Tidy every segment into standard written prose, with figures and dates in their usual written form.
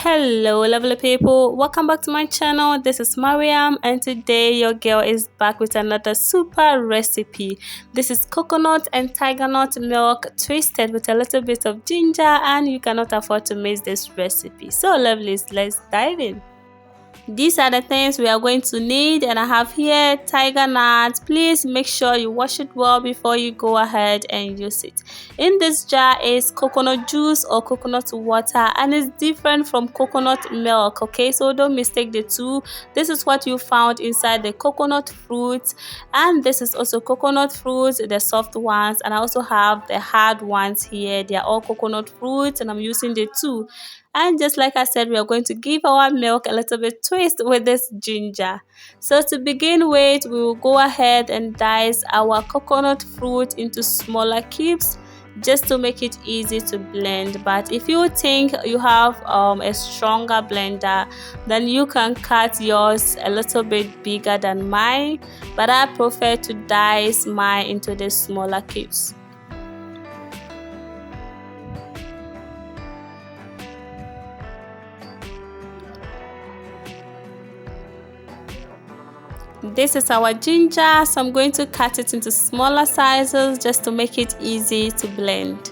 Hello lovely people, welcome back to my channel. This is Mariam and today your girl is back with another super recipe. This is coconut and tigernut milk twisted with a little bit of ginger, and you cannot afford to miss this recipe. So lovelies, let's dive in. These are the things we are going to need, and I have here tiger nuts. Please make sure you wash it well before you go ahead and use it. In this jar is coconut juice or coconut water, and it's different from coconut milk, okay? So don't mistake the two. This is what you found inside the coconut fruit, and this is also coconut fruit, the soft ones, and I also have the hard ones here. They are all coconut fruits, and I'm using the two. And just like I said, we are going to give our milk a little bit twist with this ginger. So to begin with, we will go ahead and dice our coconut fruit into smaller cubes just to make it easy to blend. But if you think you have a stronger blender, then you can cut yours a little bit bigger than mine, but I prefer to dice mine into the smaller cubes. This is our ginger, so I'm going to cut it into smaller sizes just to make it easy to blend.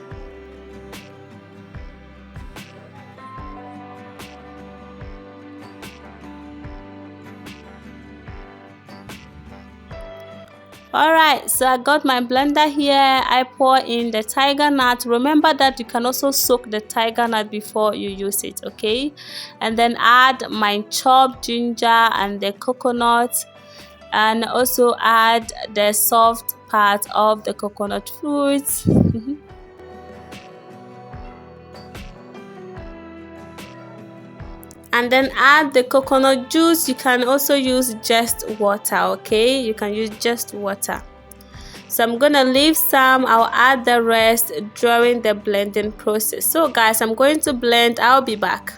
Alright, so I got my blender here. I pour in the tiger nut. Remember that you can also soak the tiger nut before you use it, okay? And then add my chopped ginger and the coconut, and also add the soft part of the coconut fruits. And then add the coconut juice. You can also use just water, okay? You can use just water. So I'm gonna leave some, I'll add the rest during the blending process. So guys, I'm going to blend. I'll be back.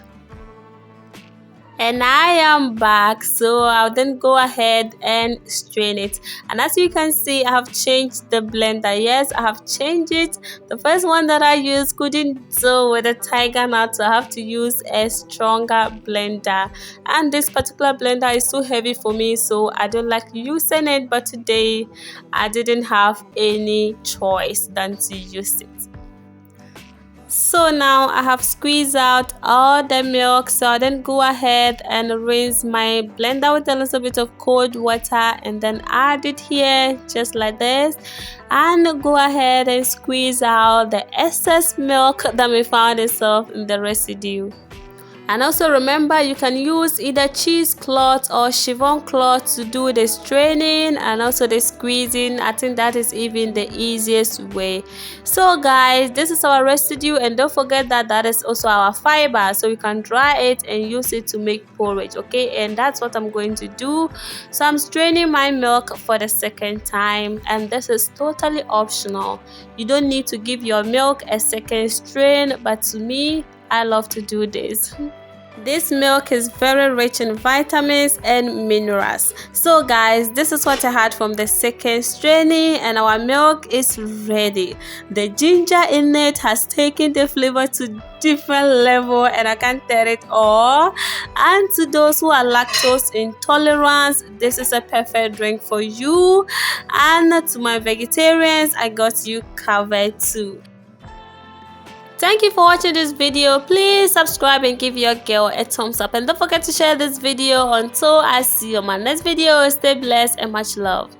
And I am back, so I'll then go ahead and strain it. And as you can see, I have changed the blender. Yes, I have changed it. The first one that I used couldn't do with the tiger nut, so I have to use a stronger blender. And this particular blender is too heavy for me, so I don't like using it. But today I didn't have any choice than to use it. So now I have squeezed out all the milk, so I then go ahead and rinse my blender with a little bit of cold water and then add it here just like this, and go ahead and squeeze out the excess milk that may find itself in the residue. And also remember, you can use either cheesecloth or chiffon cloth to do the straining and also the squeezing. I think that is even the easiest way. So guys, this is our residue, and don't forget that that is also our fiber, so you can dry it and use it to make porridge, okay? And that's what I'm going to do. So I'm straining my milk for the second time, and this is totally optional. You don't need to give your milk a second strain, but to me, I love to do this. This milk is very rich in vitamins and minerals. So guys, this is what I had from the second straining, and our milk is ready. The ginger in it has taken the flavor to different level, and I can't tell it all. And to those who are lactose intolerant, this is a perfect drink for you. And to my vegetarians, I got you covered too. Thank you for watching this video. Please subscribe and give your girl a thumbs up, and don't forget to share this video. Until I see you on my next video, stay blessed and much love.